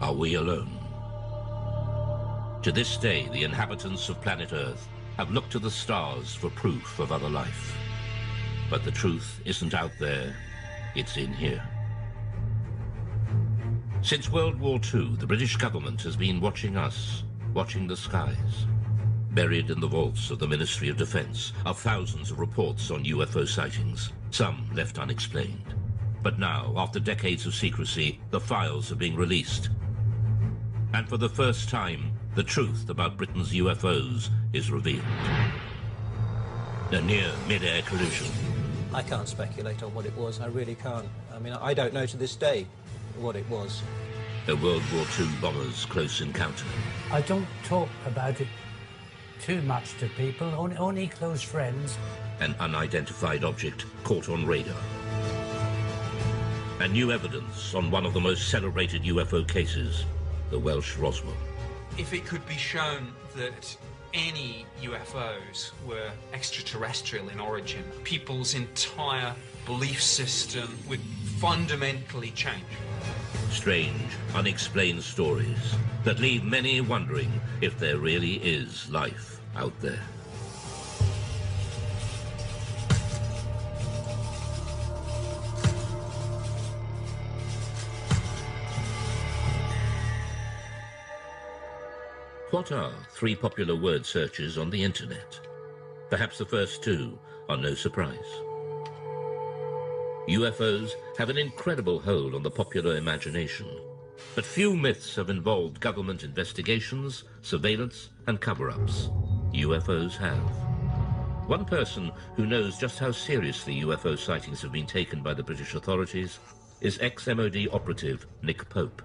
Are we alone? To this day, the inhabitants of planet Earth have looked to the stars for proof of other life. But the truth isn't out there, it's in here. Since World War II, the British government has been watching us, watching the skies. Buried in the vaults of the Ministry of Defense are thousands of reports on UFO sightings, some left unexplained. But now, after decades of secrecy, the files are being released. And for the first time, the truth about Britain's UFOs is revealed. A near mid-air collision. I can't speculate on what it was, I really can't. I mean, I don't know to this day what it was. A World War II bomber's close encounter. I don't talk about it too much to people, only close friends. An unidentified object caught on radar. And new evidence on one of the most celebrated UFO cases, the Welsh Roswell. If it could be shown that any UFOs were extraterrestrial in origin, people's entire belief system would fundamentally change. Strange, unexplained stories that leave many wondering if there really is life out there. What are three popular word searches on the internet? Perhaps the first two are no surprise. UFOs have an incredible hold on the popular imagination, but few myths have involved government investigations, surveillance, and cover-ups. UFOs have. One person who knows just how seriously UFO sightings have been taken by the British authorities is ex-MOD operative Nick Pope.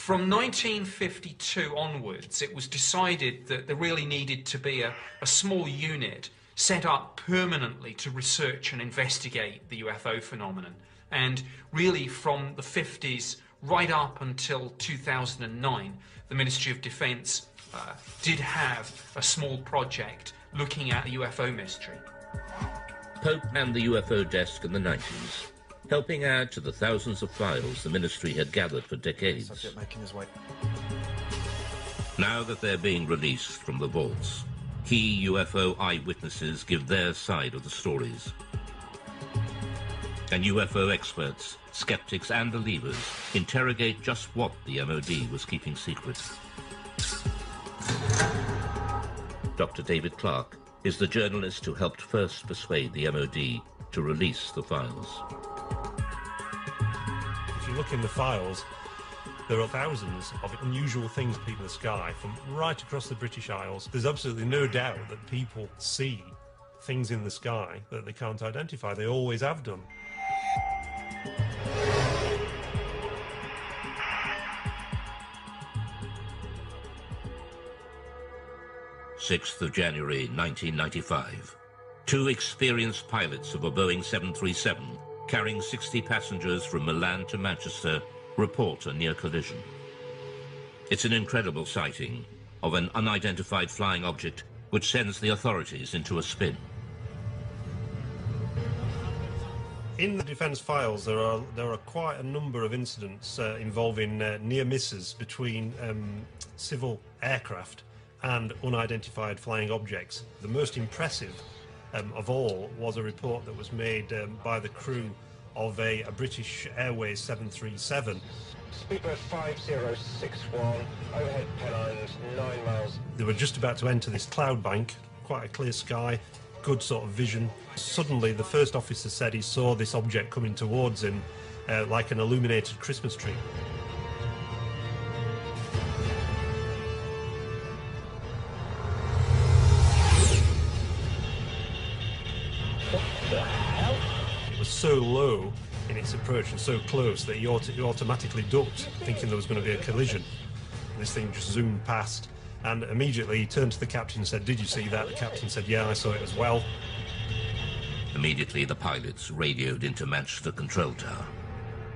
From 1952 onwards, it was decided that there really needed to be a small unit set up permanently to research and investigate the UFO phenomenon. And really from the 50s right up until 2009, the Ministry of Defence did have a small project looking at the UFO mystery. Pope and the UFO desk in the 90s, helping add to the thousands of files the ministry had gathered for decades. Subject making his way. Now that they're being released from the vaults, key UFO eyewitnesses give their side of the stories. And UFO experts, skeptics and believers interrogate just what the MOD was keeping secret. Dr. David Clark is the journalist who helped first persuade the MOD to release the files. If you look in the files, there are thousands of unusual things people in the sky from right across the British Isles. There's absolutely no doubt that people see things in the sky that they can't identify. They always have done. 6th of January 1995. Two experienced pilots of a Boeing 737 carrying 60 passengers from Milan to Manchester report a near collision. It's an incredible sighting of an unidentified flying object which sends the authorities into a spin. In the defence files, there are quite a number of incidents involving near misses between civil aircraft and unidentified flying objects. The most impressive of all was a report that was made by the crew of a British Airways 737. Speedbird 5061, overhead Pennines, 9 miles. They were just about to enter this cloud bank, quite a clear sky, good sort of vision. Suddenly the first officer said he saw this object coming towards him like an illuminated Christmas tree. It was so low in its approach and so close that he automatically ducked, thinking there was going to be a collision. And this thing just zoomed past, and immediately he turned to the captain and said, "Did you see that?" The captain said, "Yeah, I saw it as well." Immediately the pilots radioed into Manchester Control Tower.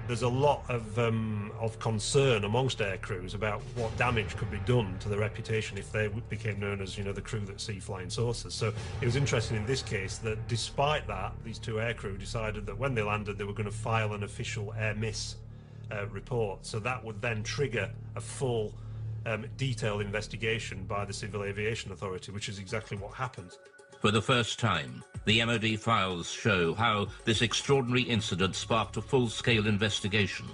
There's a lot of concern amongst air crews about what damage could be done to their reputation if they became known as, you know, the crew that see flying saucers. So it was interesting in this case that despite that, these two air crew decided that when they landed they were going to file an official air miss report. So that would then trigger a full detailed investigation by the Civil Aviation Authority, which is exactly what happened. For the first time, the MOD files show how this extraordinary incident sparked a full-scale investigation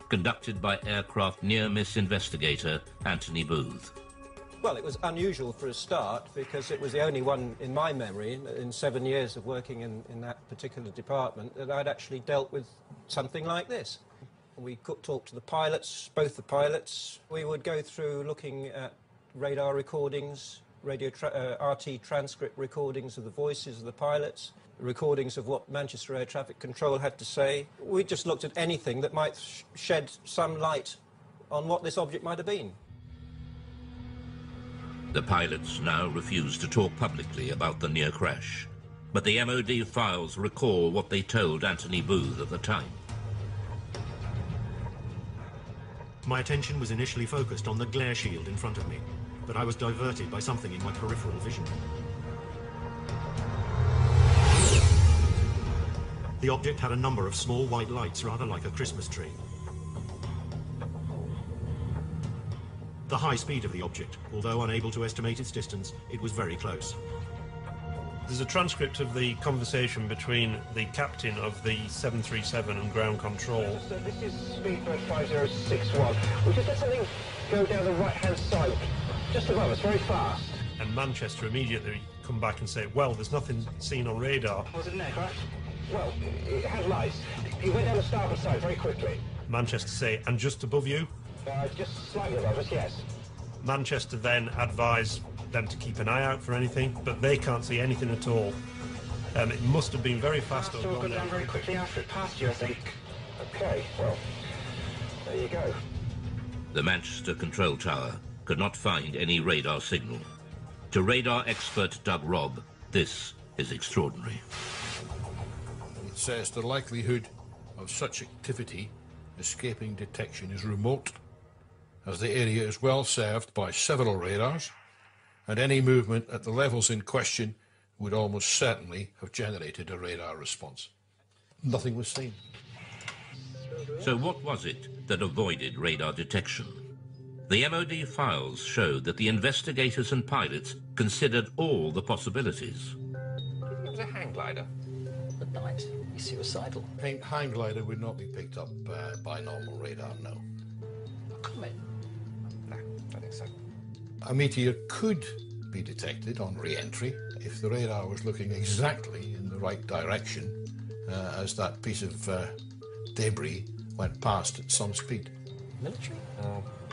conducted by aircraft near-miss investigator Anthony Booth. Well, it was unusual for a start because it was the only one in my memory in 7 years of working in that particular department that I'd actually dealt with something like this. We could talk to the pilots, both the pilots. We would go through looking at radar recordings, RT transcript recordings of the voices of the pilots, recordings of what Manchester Air Traffic Control had to say. We just looked at anything that might shed some light on what this object might have been. The pilots now refuse to talk publicly about the near crash, but the MOD files recall what they told Anthony Booth at the time. My attention was initially focused on the glare shield in front of me, but I was diverted by something in my peripheral vision. The object had a number of small white lights, rather like a Christmas tree. The high speed of the object, although unable to estimate its distance, it was very close. There's a transcript of the conversation between the captain of the 737 and ground control. So this is Speedbird 5061. We just let something go down the right-hand side, just above us, very fast. And Manchester immediately come back and say, well, there's nothing seen on radar. Was it an aircraft? Well, it had lights. He went down the starboard side very quickly. Manchester say, and just above you? Just slightly above us, yes. Manchester then advise them to keep an eye out for anything, but they can't see anything at all. It must have been very fast. So we'll go down very quickly after it passed you, I think. Okay, well, there you go. The Manchester control tower could not find any radar signal. To radar expert Doug Robb, this is extraordinary. It says the likelihood of such activity escaping detection is remote, as the area is well served by several radars, and any movement at the levels in question would almost certainly have generated a radar response. Nothing was seen. So what was it that avoided radar detection? The MOD files showed that the investigators and pilots considered all the possibilities. Do you think it was a hang glider? At night, he's suicidal. Hang glider would not be picked up by normal radar, no. A comet? No, I don't think so. A meteor could be detected on re-entry if the radar was looking exactly in the right direction as that piece of debris went past at some speed. Military?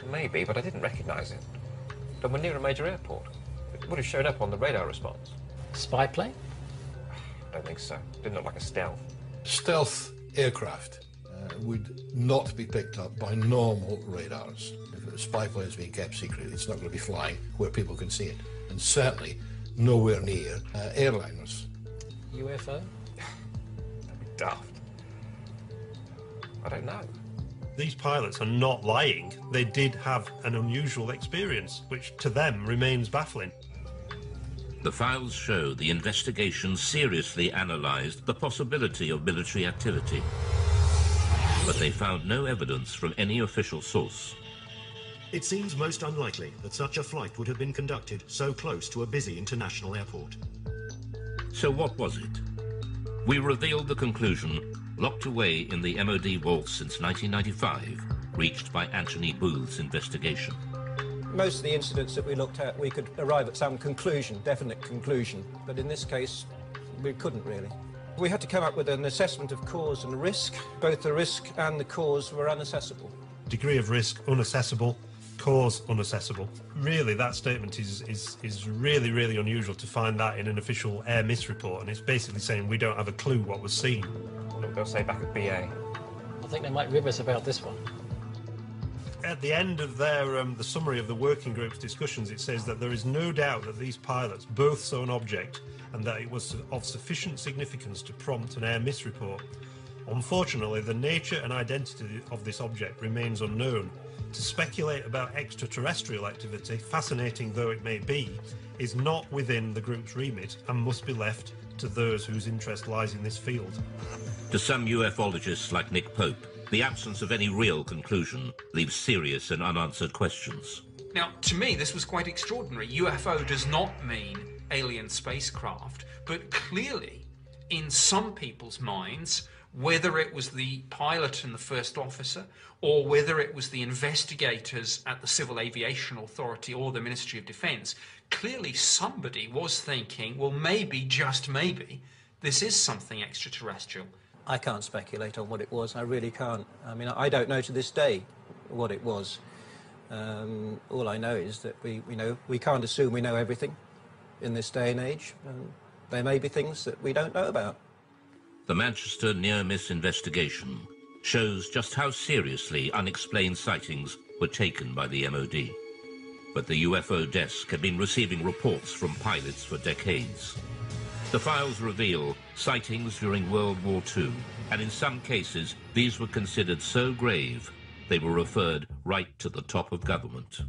Maybe, but I didn't recognise it. But we're near a major airport. It would have shown up on the radar response. Spy plane? I don't think so. Didn't look like a stealth. Stealth aircraft would not be picked up by normal radars. If a spy plane is being kept secret, it's not going to be flying where people can see it. And certainly nowhere near airliners. UFO? That'd be daft. I don't know. These pilots are not lying. They did have an unusual experience, which to them remains baffling. The files show the investigation seriously analysed the possibility of military activity, but they found no evidence from any official source. It seems most unlikely that such a flight would have been conducted so close to a busy international airport. So what was it? We revealed the conclusion, locked away in the MOD vaults since 1995, reached by Anthony Booth's investigation. Most of the incidents that we looked at, we could arrive at some conclusion, definite conclusion, but in this case, we couldn't really. We had to come up with an assessment of cause and risk. Both the risk and the cause were unaccessible. Degree of risk, unaccessible. Cause, unaccessible. Really, that statement is really, really unusual to find that in an official air miss report, and it's basically saying we don't have a clue what was seen. Look, they'll say back at BA. I think they might rib us about this one. At the end of their the summary of the working group's discussions, it says that there is no doubt that these pilots both saw an object and that it was of sufficient significance to prompt an air miss report. Unfortunately, the nature and identity of this object remains unknown. To speculate about extraterrestrial activity, fascinating though it may be, is not within the group's remit and must be left to those whose interest lies in this field. To some ufologists like Nick Pope, the absence of any real conclusion leaves serious and unanswered questions. Now, to me, this was quite extraordinary. UFO does not mean alien spacecraft, but clearly, in some people's minds, whether it was the pilot and the first officer, or whether it was the investigators at the Civil Aviation Authority or the Ministry of Defence, clearly somebody was thinking, well, maybe, just maybe, this is something extraterrestrial. I can't speculate on what it was. I really can't. I mean, I don't know to this day what it was. All I know is that we can't assume we know everything in this day and age. There may be things that we don't know about. The Manchester near-miss investigation shows just how seriously unexplained sightings were taken by the MOD. But the UFO desk had been receiving reports from pilots for decades. The files reveal sightings during World War II, and in some cases, these were considered so grave, they were referred right to the top of government.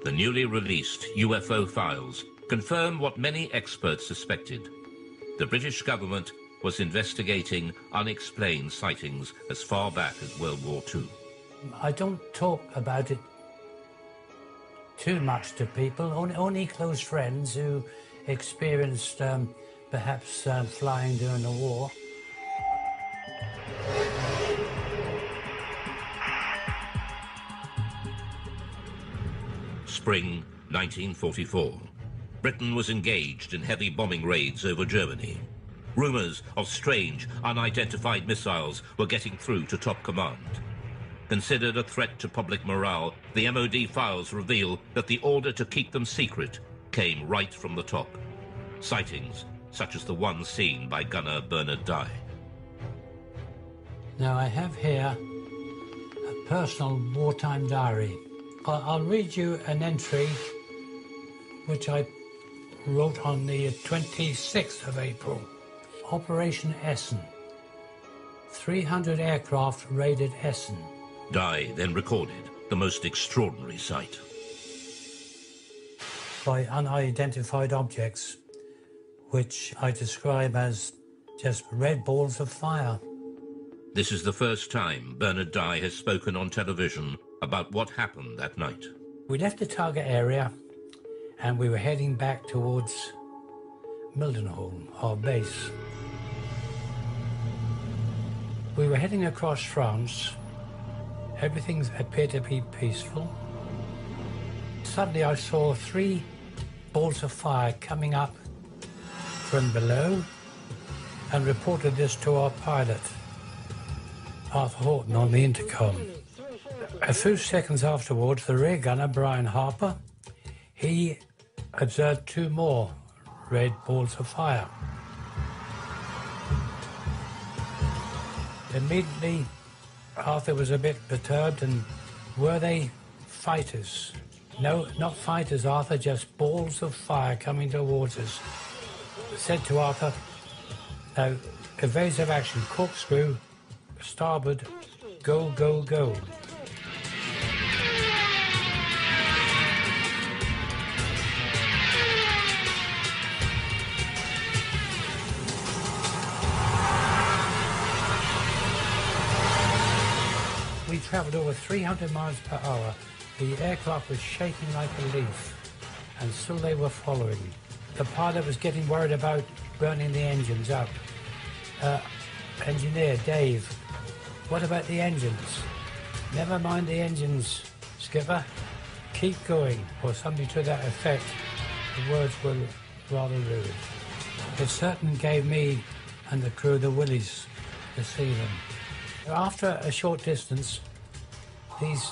The newly released UFO files confirm what many experts suspected. The British government was investigating unexplained sightings as far back as World War II. I don't talk about it too much to people, only close friends who experienced perhaps flying during the war. Spring 1944. Britain was engaged in heavy bombing raids over Germany. Rumours of strange, unidentified missiles were getting through to top command. Considered a threat to public morale, the MOD files reveal that the order to keep them secret came right from the top. Sightings such as the one seen by gunner Bernard Dye. Now I have here a personal wartime diary. I'll read you an entry which I wrote on the 26th of April. Operation Essen. 300 aircraft raided Essen. Dye then recorded the most extraordinary sight. By unidentified objects, which I describe as just red balls of fire. This is the first time Bernard Dye has spoken on television about what happened that night. We left the target area and we were heading back towards Mildenhall, our base. We were heading across France. Everything appeared to be peaceful. Suddenly I saw 3 balls of fire coming up from below and reported this to our pilot, Arthur Horton, on the intercom. A few seconds afterwards, the rear gunner, Brian Harper, he observed 2 more red balls of fire. Immediately, Arthur was a bit perturbed, and were they fighters? No, not fighters, Arthur, just balls of fire coming towards us. I said to Arthur, now, evasive action, corkscrew, starboard, go, go, go. We travelled over 300 miles per hour. The aircraft was shaking like a leaf, and still they were following. The pilot was getting worried about burning the engines up. Engineer, Dave, what about the engines? Never mind the engines, skipper. Keep going, or something to that effect. The words were rather rude. It certainly gave me and the crew the willies to see them. After a short distance, these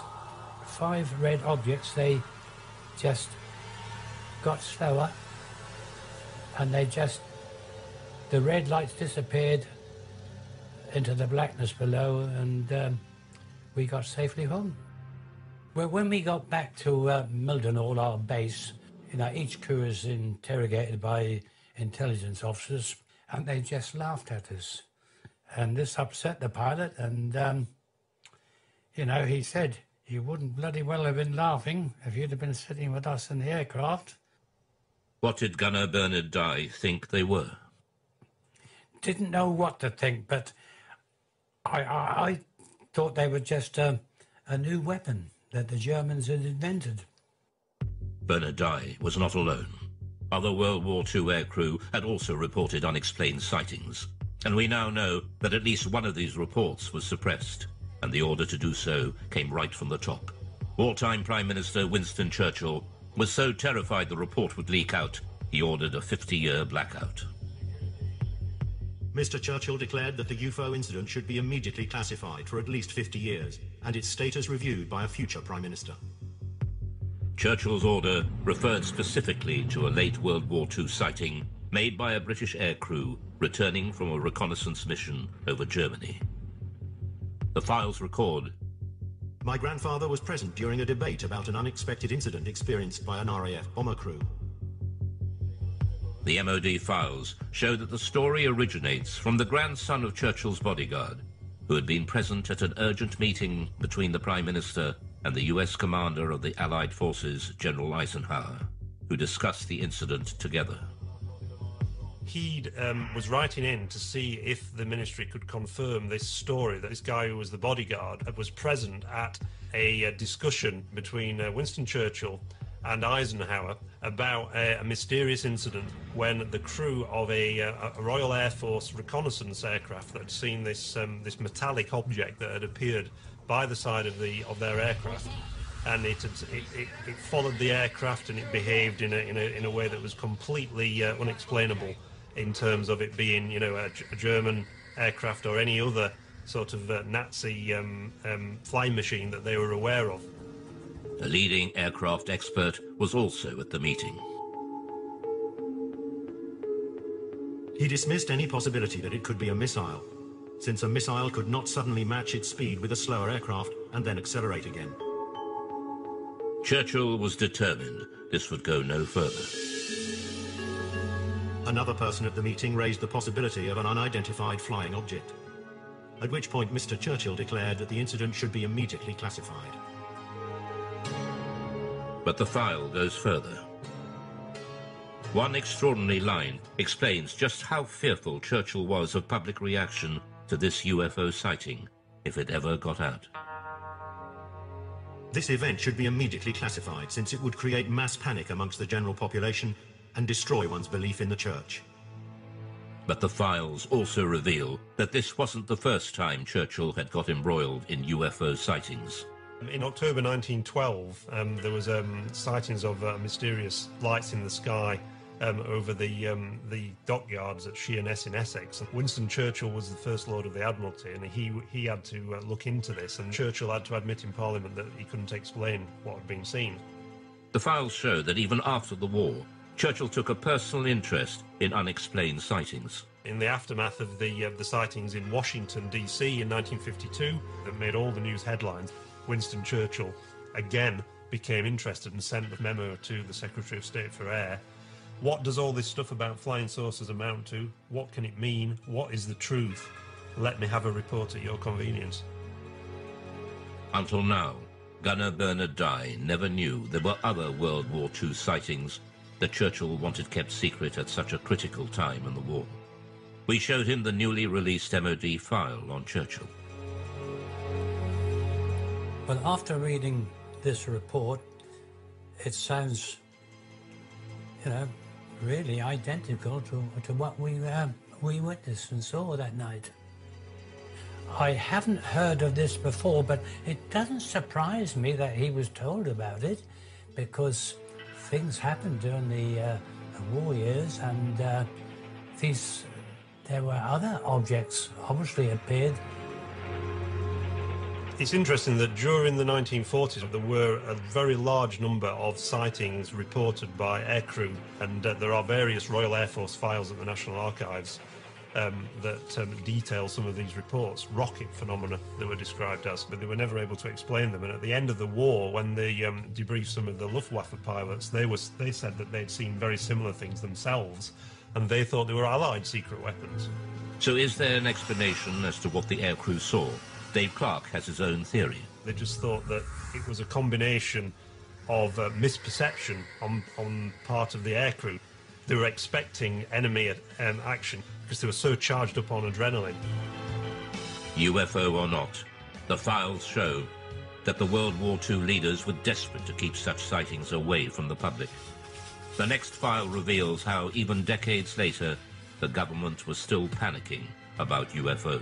5 red objects, they just got slower, and the red lights disappeared into the blackness below, and we got safely home. Well, when we got back to Mildenhall, our base, each crew is interrogated by intelligence officers, and they just laughed at us. And this upset the pilot, and, he said, you wouldn't bloody well have been laughing if you'd have been sitting with us in the aircraft. What did gunner Bernard Dye think they were? Didn't know what to think, but I thought they were just a new weapon that the Germans had invented. Bernard Dye was not alone. Other World War II aircrew had also reported unexplained sightings, and we now know that at least one of these reports was suppressed, and the order to do so came right from the top. Wartime Prime Minister Winston Churchill was so terrified the report would leak out, he ordered a 50-year blackout. Mr. Churchill declared that the UFO incident should be immediately classified for at least 50 years, and its status reviewed by a future Prime Minister. Churchill's order referred specifically to a late World War II sighting made by a British aircrew returning from a reconnaissance mission over Germany. The files record, "My grandfather was present during a debate about an unexpected incident experienced by an RAF bomber crew. The MOD files show that the story originates from the grandson of Churchill's bodyguard, who had been present at an urgent meeting between the Prime Minister and the US commander of the Allied forces, General Eisenhower, who discussed the incident together. He was writing in to see if the ministry could confirm this story, that this guy who was the bodyguard was present at a discussion between Winston Churchill and Eisenhower about a mysterious incident when the crew of a Royal Air Force reconnaissance aircraft that had seen this metallic object that had appeared by the side of their aircraft, and it followed the aircraft, and it behaved in a way that was completely unexplainable in terms of it being, a German aircraft or any other sort of Nazi flying machine that they were aware of. A leading aircraft expert was also at the meeting. He dismissed any possibility that it could be a missile, since a missile could not suddenly match its speed with a slower aircraft and then accelerate again. Churchill was determined this would go no further. Another person at the meeting raised the possibility of an unidentified flying object, at which point Mr. Churchill declared that the incident should be immediately classified. But the file goes further. One extraordinary line explains just how fearful Churchill was of public reaction to this UFO sighting, if it ever got out. This event should be immediately classified, since it would create mass panic amongst the general population and destroy one's belief in the church. But the files also reveal that this wasn't the first time Churchill had got embroiled in UFO sightings. In October 1912, there was sightings of mysterious lights in the sky over the dockyards at Sheerness in Essex. Winston Churchill was the First Lord of the Admiralty, and he had to look into this, and Churchill had to admit in Parliament that he couldn't explain what had been seen. The files show that even after the war, Churchill took a personal interest in unexplained sightings. In the aftermath of the sightings in Washington, D.C. in 1952, that made all the news headlines, Winston Churchill again became interested and sent a memo to the Secretary of State for Air. What does all this stuff about flying saucers amount to? What can it mean? What is the truth? Let me have a report at your convenience. Until now, gunner Bernard Dye never knew there were other World War II sightings that Churchill wanted kept secret at such a critical time in the war. We showed him the newly released MOD file on Churchill. Well, after reading this report, it sounds, really identical to what we witnessed and saw that night. I haven't heard of this before, but it doesn't surprise me that he was told about it, because things happened during the war years, and there were other objects obviously appeared. It's interesting that during the 1940s there were a very large number of sightings reported by aircrew, and there are various Royal Air Force files at the National Archives that detail some of these reports, rocket phenomena they were described as, but they were never able to explain them. And at the end of the war, when they debriefed some of the Luftwaffe pilots, they said that they'd seen very similar things themselves, and they thought they were Allied secret weapons. So is there an explanation as to what the aircrew saw? Dave Clark has his own theory. They just thought that it was a combination of misperception on part of the aircrew. They were expecting enemy action because they were so charged up on adrenaline. UFO or not, the files show that the World War II leaders were desperate to keep such sightings away from the public. The next file reveals how, even decades later, the government was still panicking about UFOs.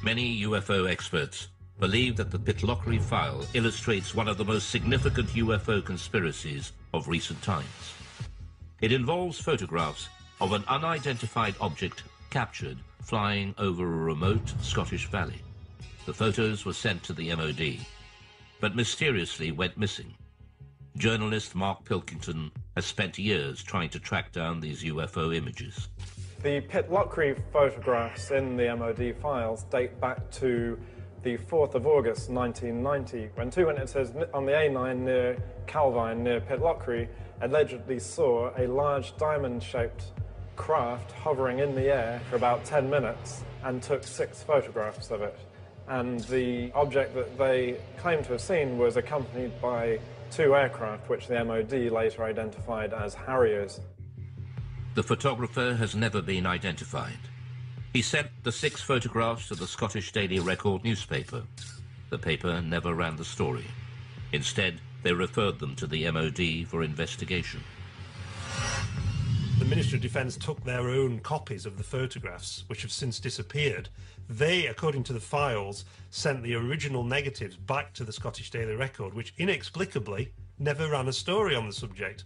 Many UFO experts believe that the Pitlochry file illustrates one of the most significant UFO conspiracies of recent times. It involves photographs of an unidentified object captured flying over a remote Scottish valley. The photos were sent to the MOD, but mysteriously went missing. Journalist Mark Pilkington has spent years trying to track down these UFO images. The Pitlochry photographs in the MOD files date back to the 4th of August 1990, when two witnesses on the A9 near Calvine, near Pitlochry, allegedly saw a large diamond-shaped craft hovering in the air for about 10 minutes and took 6 photographs of it. And the object that they claimed to have seen was accompanied by 2 aircraft, which the MOD later identified as Harriers. The photographer has never been identified. He sent the 6 photographs to the Scottish Daily Record newspaper. The paper never ran the story. Instead, they referred them to the MOD for investigation. The Ministry of Defence took their own copies of the photographs, which have since disappeared. They, according to the files, sent the original negatives back to the Scottish Daily Record, which inexplicably never ran a story on the subject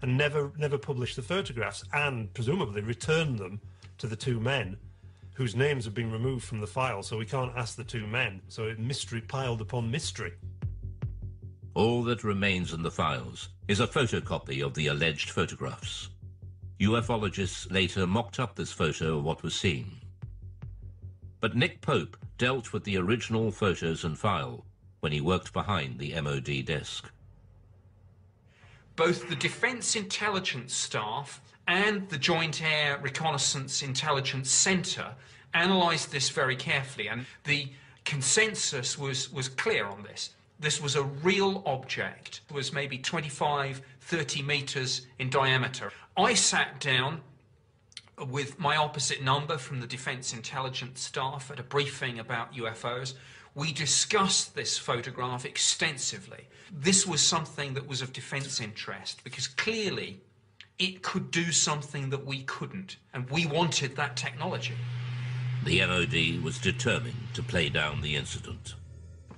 and never published the photographs, and presumably returned them to the 2 men whose names have been removed from the file, so we can't ask the 2 men. So mystery piled upon mystery. All that remains in the files is a photocopy of the alleged photographs. UFOlogists later mocked up this photo of what was seen. But Nick Pope dealt with the original photos and file when he worked behind the MOD desk. Both the Defence Intelligence Staff and the Joint Air Reconnaissance Intelligence Centre analysed this very carefully, and the consensus was clear on this. This was a real object. It was maybe 25, 30 metres in diameter. I sat down with my opposite number from the Defence Intelligence Staff at a briefing about UFOs. We discussed this photograph extensively. This was something that was of defence interest because clearly it could do something that we couldn't, and we wanted that technology. The MOD was determined to play down the incident.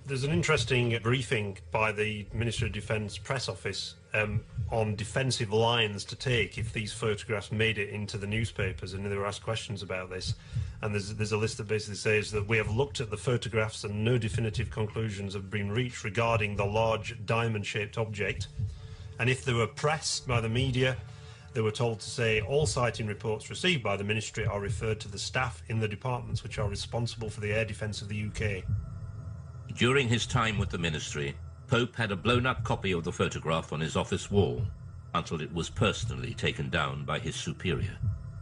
There's an interesting briefing by the Ministry of Defence press office on defensive lines to take if these photographs made it into the newspapers, and they were asked questions about this. And there's a list that basically says that we have looked at the photographs and no definitive conclusions have been reached regarding the large diamond-shaped object. And if they were pressed by the media, they were told to say all sighting reports received by the Ministry are referred to the staff in the departments which are responsible for the air defence of the UK. During his time with the Ministry, Pope had a blown-up copy of the photograph on his office wall until it was personally taken down by his superior.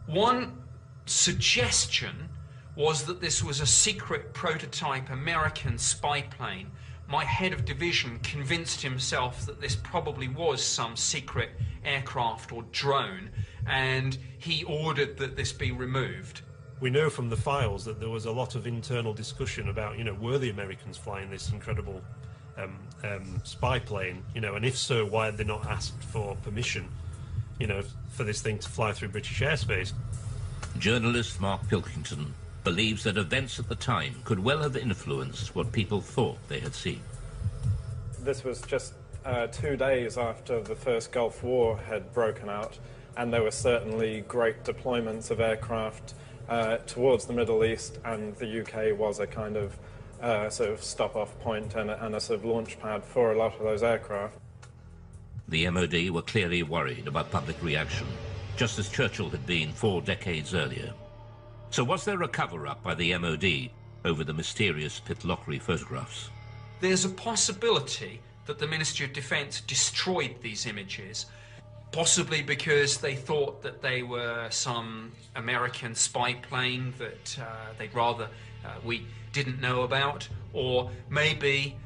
One suggestion was that this was a secret prototype American spy plane. My head of division convinced himself that this probably was some secret aircraft or drone, and he ordered that this be removed. We know from the files that there was a lot of internal discussion about, were the Americans flying this incredible spy plane, and if so, why had they not asked for permission, for this thing to fly through British airspace? Journalist Mark Pilkington believes that events at the time could well have influenced what people thought they had seen. This was just 2 days after the first Gulf War had broken out, and there were certainly great deployments of aircraft towards the Middle East, and the UK was a kind of sort of stop-off point and a sort of launch pad for a lot of those aircraft. The MOD were clearly worried about public reaction, just as Churchill had been 4 decades earlier. So was there a cover-up by the MOD over the mysterious Pitlochry photographs? There's a possibility that the Ministry of Defence destroyed these images, possibly because they thought that they were some American spy plane that they'd rather we didn't know about, or maybe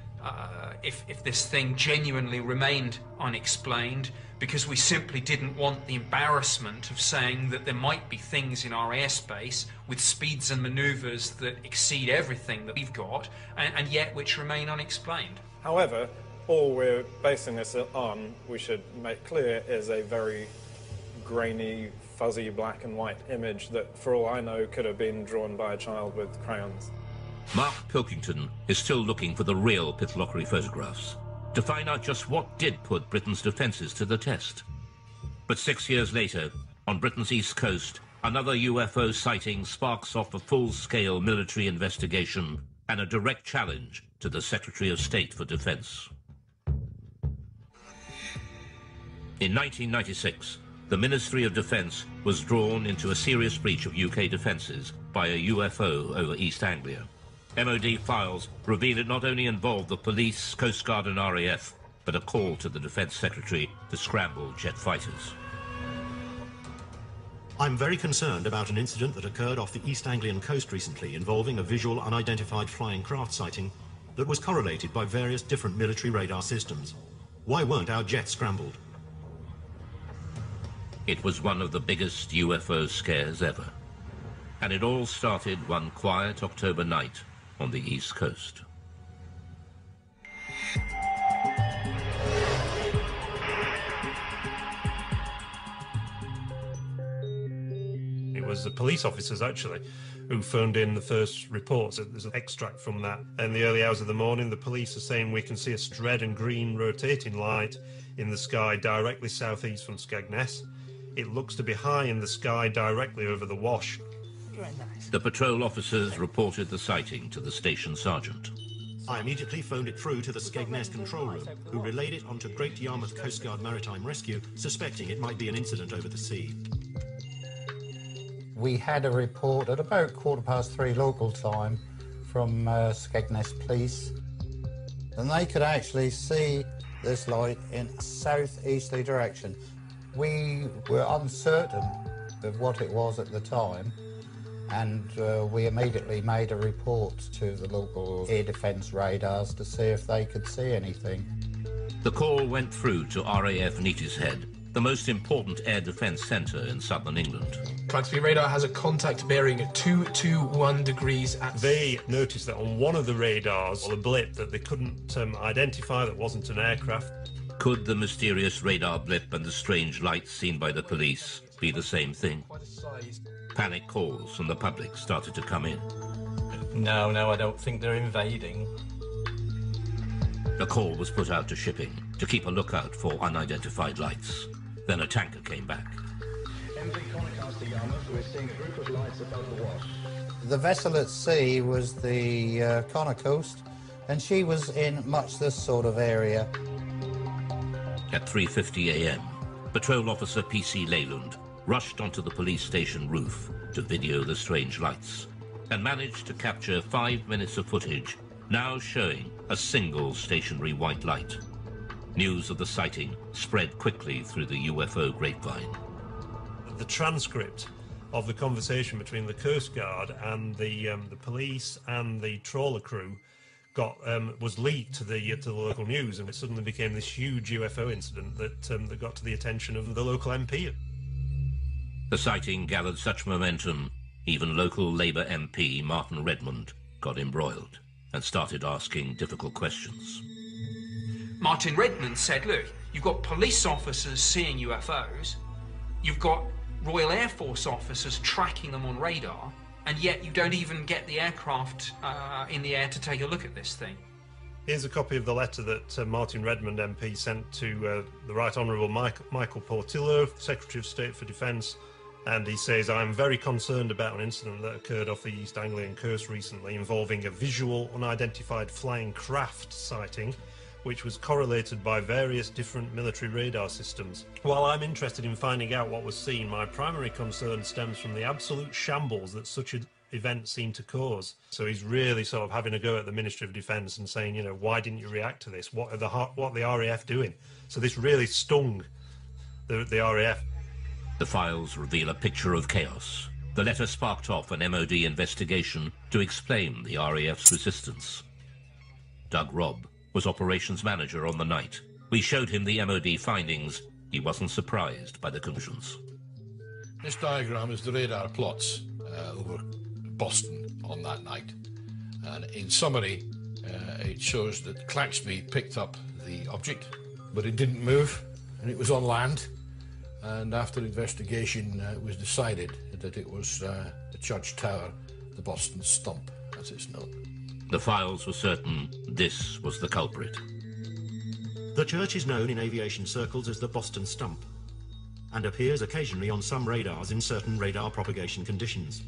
if this thing genuinely remained unexplained, because we simply didn't want the embarrassment of saying that there might be things in our airspace with speeds and manoeuvres that exceed everything that we've got, and yet which remain unexplained. However, all we're basing this on, we should make clear, is a very grainy, fuzzy black and white image that, for all I know, could have been drawn by a child with crayons. Mark Pilkington is still looking for the real Pitlochry photographs to find out just what did put Britain's defences to the test. But 6 years later, on Britain's east coast, another UFO sighting sparks off a full-scale military investigation and a direct challenge to the Secretary of State for Defence. In 1996, the Ministry of Defence was drawn into a serious breach of UK defences by a UFO over East Anglia. MOD files reveal it not only involved the police, Coast Guard and RAF, but a call to the Defence Secretary to scramble jet fighters. I'm very concerned about an incident that occurred off the East Anglian coast recently involving a visual unidentified flying craft sighting that was correlated by various different military radar systems. Why weren't our jets scrambled? It was one of the biggest UFO scares ever. And it all started one quiet October night on the East Coast. It was the police officers, actually, who phoned in the first reports. There's an extract from that. In the early hours of the morning, the police are saying we can see a red and green rotating light in the sky directly southeast from Skegness. It looks to be high in the sky directly over the Wash. The patrol officers reported the sighting to the station sergeant. I immediately phoned it through to the Skegness control room, who relayed it onto Great Yarmouth Coast Guard Maritime Rescue, suspecting it might be an incident over the sea. We had a report at about 3:15 local time from Skegness Police, and they could actually see this light in a southeasterly direction. We were uncertain of what it was at the time, and we immediately made a report to the local air defence radars to see if they could see anything. The call went through to RAF Neatishead, the most important air defence centre in southern England. Clandestine radar has a contact bearing at 221 degrees at... They noticed that on one of the radars, or a blip that they couldn't identify, that wasn't an aircraft. Could the mysterious radar blip and the strange lights seen by the police be the same thing? Panic calls from the public started to come in. No, I don't think they're invading. A call was put out to shipping to keep a lookout for unidentified lights. Then a tanker came back. MV Conocast Yarmouth, we're seeing a group of lights above the Wash. The vessel at sea was the Connor Coast, and she was in much this sort of area. At 3:50 a.m., Patrol Officer P.C. Leyland rushed onto the police station roof to video the strange lights and managed to capture 5 minutes of footage, now showing a single stationary white light. News of the sighting spread quickly through the UFO grapevine. The transcript of the conversation between the Coast Guard and the police and the trawler crew was leaked to the local news, and it suddenly became this huge UFO incident that got to the attention of the local MP. The sighting gathered such momentum, even local Labour MP Martin Redmond got embroiled and started asking difficult questions. Martin Redmond said, look, you've got police officers seeing UFOs, you've got Royal Air Force officers tracking them on radar, and yet you don't even get the aircraft in the air to take a look at this thing. Here's a copy of the letter that Martin Redmond MP sent to the Right Honourable Michael Portillo, Secretary of State for Defence, and he says, I'm very concerned about an incident that occurred off the East Anglian coast recently involving a visual unidentified flying craft sighting, which was correlated by various different military radar systems. While I'm interested in finding out what was seen, my primary concern stems from the absolute shambles that such an event seemed to cause. So he's really sort of having a go at the Ministry of Defence and saying, you know, why didn't you react to this? What are the RAF doing? So this really stung the RAF. The files reveal a picture of chaos. The letter sparked off an MOD investigation to explain the RAF's resistance. Doug Robb was operations manager on the night. We showed him the MOD findings. He wasn't surprised by the conclusions. This diagram is the radar plots over Boston on that night. And in summary, it shows that Claxby picked up the object, but it didn't move, and it was on land. And after investigation, it was decided that it was the Church Tower, the Boston Stump, as it's known. The files were certain this was the culprit. The church is known in aviation circles as the Boston Stump and appears occasionally on some radars in certain radar propagation conditions.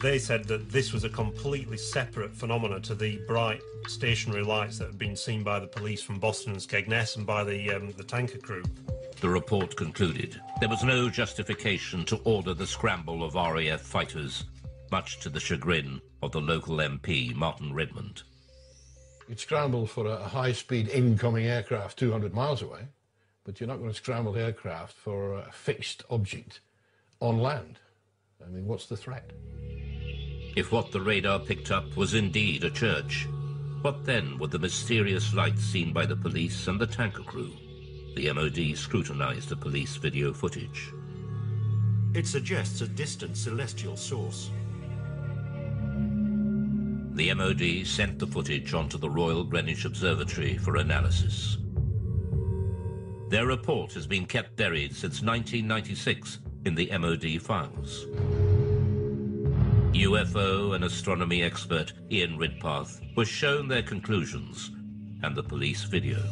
They said that this was a completely separate phenomenon to the bright stationary lights that had been seen by the police from Boston and Skegness and by the tanker crew. The report concluded there was no justification to order the scramble of RAF fighters, much to the chagrin of the local MP, Martin Redmond. You'd scramble for a high-speed incoming aircraft 200 miles away, but you're not going to scramble aircraft for a fixed object on land. I mean, what's the threat? If what the radar picked up was indeed a church, what then were the mysterious lights seen by the police and the tanker crew? The MOD scrutinized the police video footage. It suggests a distant celestial source. The MOD sent the footage onto the Royal Greenwich Observatory for analysis. Their report has been kept buried since 1996 in the MOD files. UFO and astronomy expert Ian Ridpath was shown their conclusions and the police video.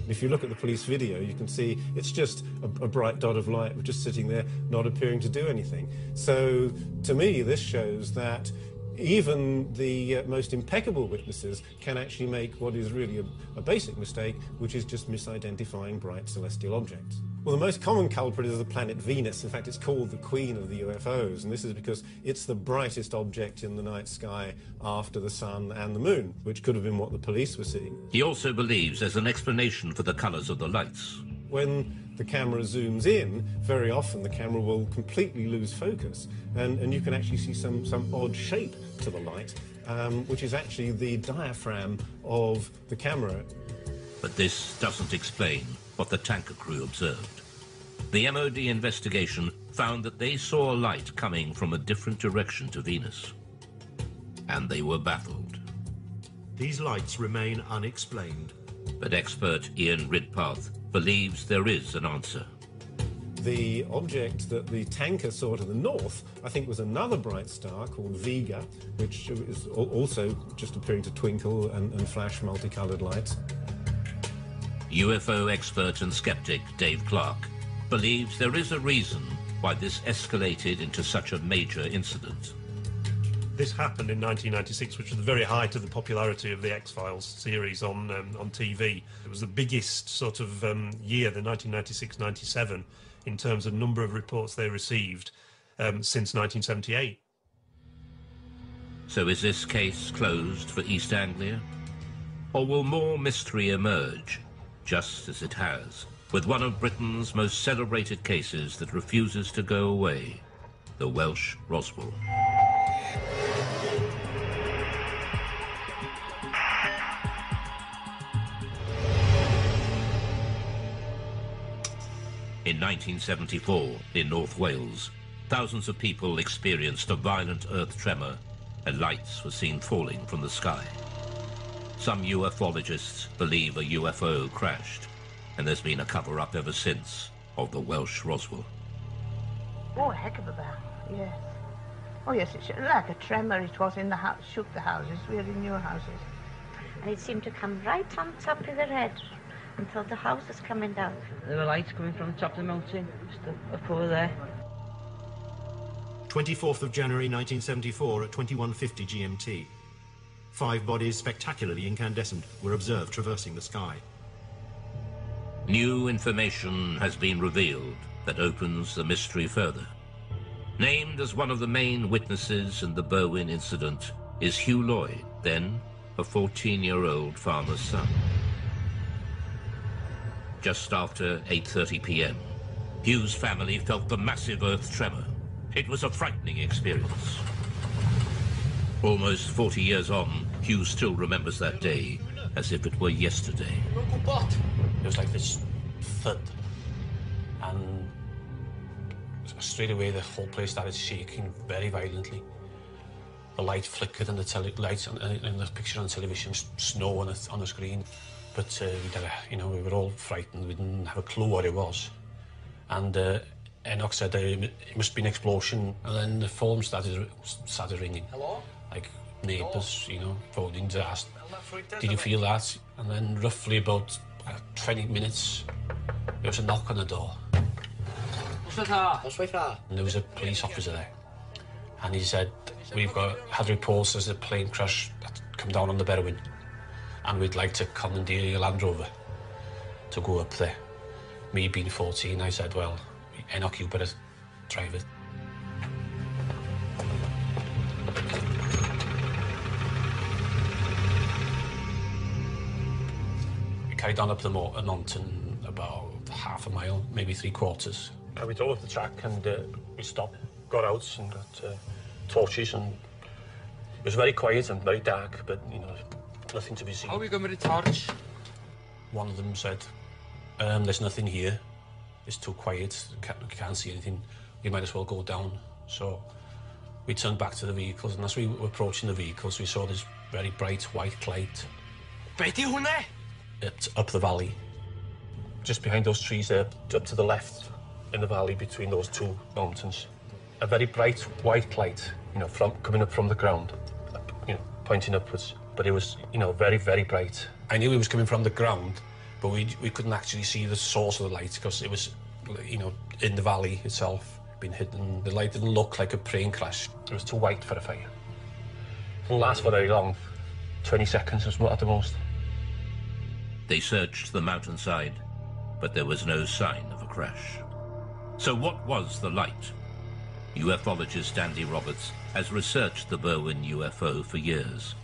If you look at the police video, you can see it's just a bright dot of light just sitting there, not appearing to do anything. So, to me, this shows that even the most impeccable witnesses can actually make what is really a basic mistake, which is just misidentifying bright celestial objects. Well, the most common culprit is the planet Venus. In fact, it's called the Queen of the UFOs, and this is because it's the brightest object in the night sky after the sun and the moon, which could have been what the police were seeing. He also believes there's an explanation for the colours of the lights. When the camera zooms in, very often the camera will completely lose focus, and you can actually see some odd shape to the light, which is actually the diaphragm of the camera. But this doesn't explain what the tanker crew observed. The MOD investigation found that they saw a light coming from a different direction to Venus, and they were baffled. These lights remain unexplained. But expert Ian Ridpath believes there is an answer. The object that the tanker saw to the north, I think, was another bright star called Vega, which is also just appearing to twinkle and flash multicolored lights. UFO expert and skeptic Dave Clark believes there is a reason why this escalated into such a major incident. This happened in 1996, which was the very height of the popularity of the X-Files series on TV. It was the biggest sort of year, the 1996-97, in terms of number of reports they received since 1978. So is this case closed for East Anglia? Or will more mystery emerge, just as it has, with one of Britain's most celebrated cases that refuses to go away, the Welsh Roswell? In 1974, in North Wales, thousands of people experienced a violent earth tremor and lights were seen falling from the sky. Some ufologists believe a UFO crashed, and there's been a cover-up ever since of the Welsh Roswell. Oh, a heck of a bang, yes. Oh, yes, it's like a tremor. It was in the house, shook the houses. We were in new houses. And it seemed to come right on top of their head until the house was coming down. There were lights coming from the top of the mountain, just up over there. 24th of January 1974 at 21:50 GMT. 5 bodies, spectacularly incandescent, were observed traversing the sky. New information has been revealed that opens the mystery further. Named as one of the main witnesses in the Berwyn incident is Hugh Lloyd, then a 14-year-old farmer's son. Just after 8:30 p.m., Hugh's family felt the massive earth tremor. It was a frightening experience. Almost 40 years on, Hugh still remembers that day as if it were yesterday. It was like this thud, and straight away the whole place started shaking very violently. The light flickered and the lights in the picture on television, snow on the screen. But we were all frightened. We didn't have a clue what it was. And Enoch said it must be an explosion, and then the phone started ringing. Hello? Like neighbours, phoning to ask, did you feel that? And then roughly about 20 minutes, there was a knock on the door. And there was a police officer there. And he said, we've had reports there's a plane crash that's come down on the Berwyn, and we'd like to commandeer your Land Rover to go up there. Me being 14, I said, well, Enoch, you better drive it. We carried on up the mountain about half a mile, maybe 3/4. And we drove up the track and we stopped, got out and got torches, and it was very quiet and very dark, but, nothing to be seen. How are we going with the torch? One of them said, there's nothing here. It's too quiet, we can't see anything. We might as well go down. So we turned back to the vehicles, and as we were approaching the vehicles, we saw this very bright white light. Up the valley. Just behind those trees there, up to the left in the valley between those two mountains. A very bright white light, coming up from the ground, pointing upwards. But it was, very, very bright. I knew it was coming from the ground, but we couldn't actually see the source of the light because it was, in the valley itself, being hidden. The light didn't look like a plane crash. It was too white for a fire. It didn't last for very long, 20 seconds at the most. They searched the mountainside, but there was no sign of a crash. So what was the light? Ufologist Andy Roberts has researched the Berwyn UFO for years.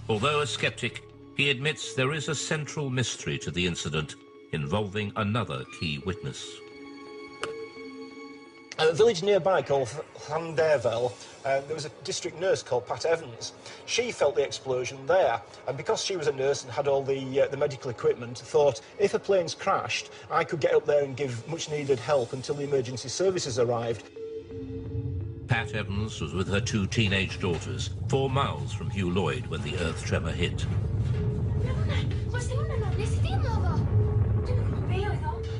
Although a skeptic, he admits there is a central mystery to the incident involving another key witness. A village nearby called Llanderfel, there was a district nurse called Pat Evans. She felt the explosion there, and because she was a nurse and had all the medical equipment, thought if a plane's crashed, I could get up there and give much-needed help until the emergency services arrived. Pat Evans was with her 2 teenage daughters, 4 miles from Hugh Lloyd when the earth tremor hit.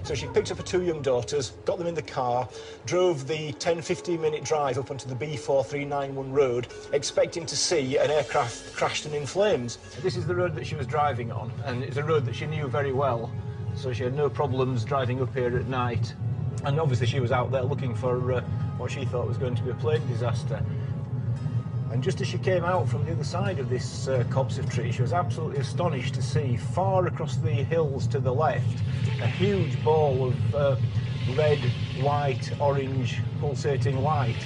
So she picked up her 2 young daughters, got them in the car, drove the 10-15 minute drive up onto the B4391 road, expecting to see an aircraft crashed and in flames. This is the road that she was driving on, and it's a road that she knew very well, so she had no problems driving up here at night. And obviously she was out there looking for what she thought was going to be a plane disaster. And just as she came out from the other side of this copse of trees, she was absolutely astonished to see, far across the hills to the left, a huge ball of red, white, orange, pulsating light.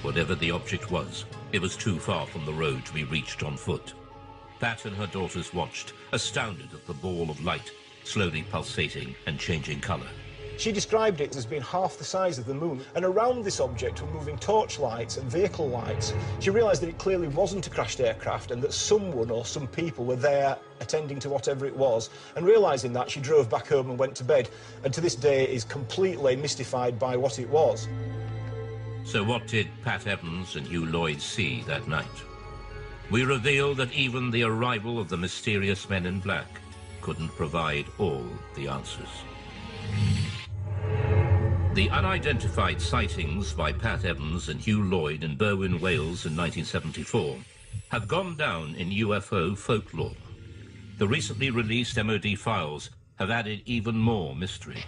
Whatever the object was, it was too far from the road to be reached on foot. Pat and her daughters watched, astounded at the ball of light, slowly pulsating and changing colour. She described it as being half the size of the moon, and around this object were moving torch lights and vehicle lights. She realised that it clearly wasn't a crashed aircraft and that someone or some people were there attending to whatever it was, and realising that, she drove back home and went to bed, and to this day is completely mystified by what it was. So what did Pat Evans and Hugh Lloyd see that night? We reveal that even the arrival of the mysterious men in black couldn't provide all the answers. The unidentified sightings by Pat Evans and Hugh Lloyd in Berwyn, Wales in 1974 have gone down in UFO folklore. The recently released MOD files have added even more mystery.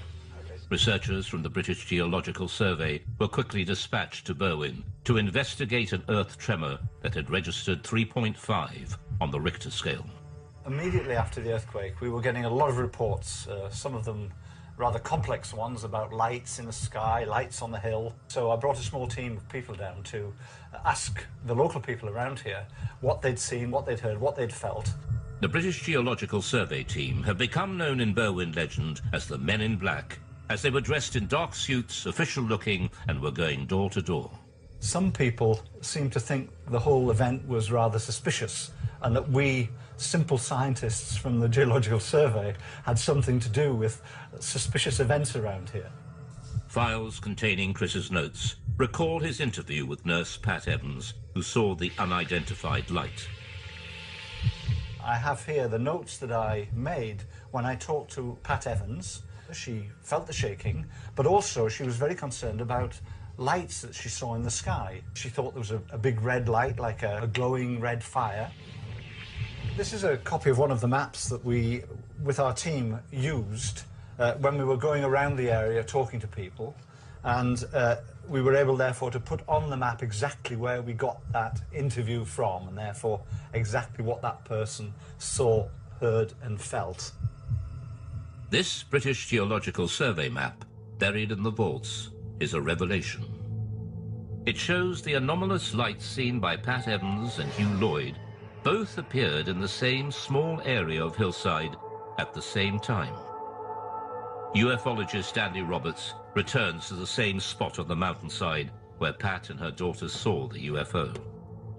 Researchers from the British Geological Survey were quickly dispatched to Berwyn to investigate an earth tremor that had registered 3.5 on the Richter scale. Immediately after the earthquake, we were getting a lot of reports, some of them rather complex ones about lights in the sky, lights on the hill. So I brought a small team of people down to ask the local people around here what they'd seen, what they'd heard, what they'd felt. The British Geological Survey team have become known in Berwyn legend as the Men in Black, as they were dressed in dark suits, official-looking, and were going door to door. Some people seem to think the whole event was rather suspicious, and that we, simple scientists from the Geological Survey, had something to do with suspicious events around here. Files containing Chris's notes recall his interview with nurse Pat Evans, who saw the unidentified light. I have here the notes that I made when I talked to Pat Evans. She felt the shaking, but also she was very concerned about lights that she saw in the sky. She thought there was a big red light, like a glowing red fire. This is a copy of one of the maps that we, with our team, used when we were going around the area talking to people, and we were able, therefore, to put on the map exactly where we got that interview from, and therefore exactly what that person saw, heard and felt. This British Geological Survey map, buried in the vaults, is a revelation. It shows the anomalous lights seen by Pat Evans and Hugh Lloyd both appeared in the same small area of hillside at the same time. Ufologist Andy Roberts returns to the same spot on the mountainside where Pat and her daughters saw the UFO,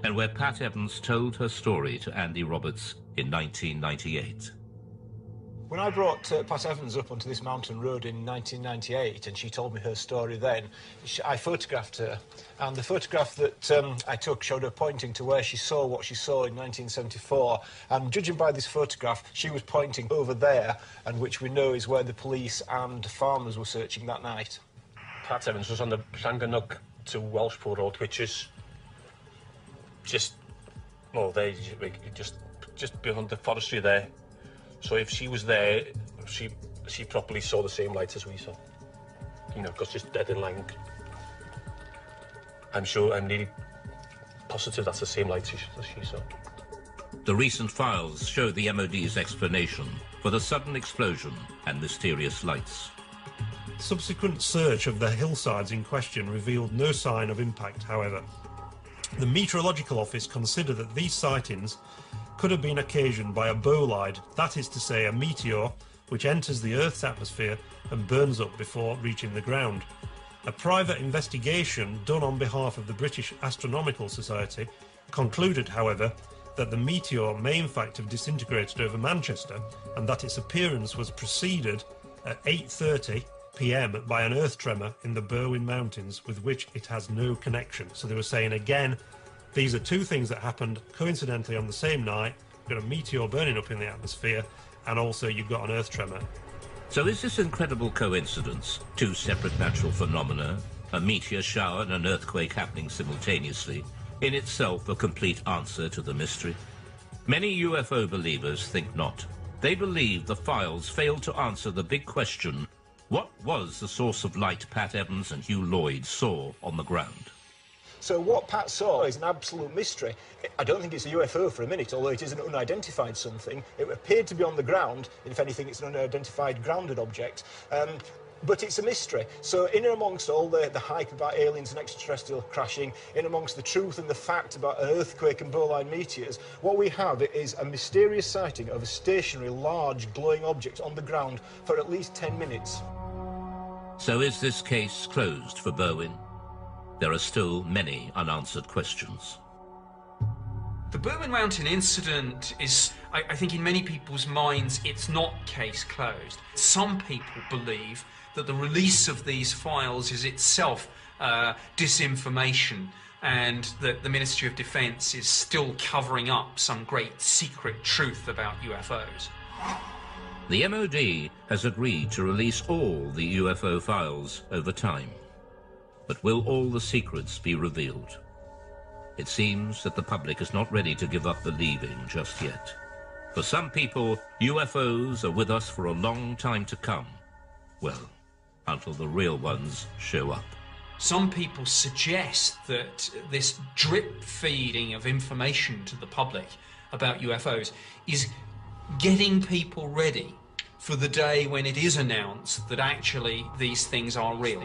and where Pat Evans told her story to Andy Roberts in 1998. When I brought Pat Evans up onto this mountain road in 1998 and she told me her story then, I photographed her, and the photograph that I took showed her pointing to where she saw what she saw in 1974, and judging by this photograph, she was pointing over there, and which we know is where the police and farmers were searching that night. Pat Evans was on the Llanganug to Welshpool Road, which is just beyond the forestry there. So if she was there, she probably saw the same lights as we saw. You know, because just dead in line. I'm nearly positive that's the same lights as she saw. The recent files show the MOD's explanation for the sudden explosion and mysterious lights. Subsequent search of the hillsides in question revealed no sign of impact, however. The Meteorological Office consider that these sightings could have been occasioned by a bolide, that is to say, a meteor which enters the Earth's atmosphere and burns up before reaching the ground. A private investigation done on behalf of the British Astronomical Society concluded, however, that the meteor may in fact have disintegrated over Manchester, and that its appearance was preceded at 8:30 p.m. by an earth tremor in the Berwyn Mountains with which it has no connection. So they were saying again, these are two things that happened coincidentally on the same night. You've got a meteor burning up in the atmosphere, and also you've got an earth tremor. So is this incredible coincidence, two separate natural phenomena, a meteor shower and an earthquake happening simultaneously, in itself a complete answer to the mystery? Many UFO believers think not. They believe the files failed to answer the big question, what was the source of light Pat Evans and Hugh Lloyd saw on the ground? So what Pat saw is an absolute mystery. I don't think it's a UFO for a minute, although it is an unidentified something. It appeared to be on the ground. If anything, it's an unidentified grounded object. But it's a mystery. So in and amongst all the hype about aliens and extraterrestrial crashing, in amongst the truth and the fact about an earthquake and bolide meteors, what we have is a mysterious sighting of a stationary, large, glowing object on the ground for at least 10 minutes. So is this case closed for Berwyn? There are still many unanswered questions. The Berwyn Mountain incident is, I think in many people's minds, it's not case closed. Some people believe that the release of these files is itself disinformation, and that the Ministry of Defence is still covering up some great secret truth about UFOs. The MOD has agreed to release all the UFO files over time. But will all the secrets be revealed? It seems that the public is not ready to give up believing just yet. For some people, UFOs are with us for a long time to come. Well, until the real ones show up. Some people suggest that this drip feeding of information to the public about UFOs is getting people ready for the day when it is announced that actually these things are real.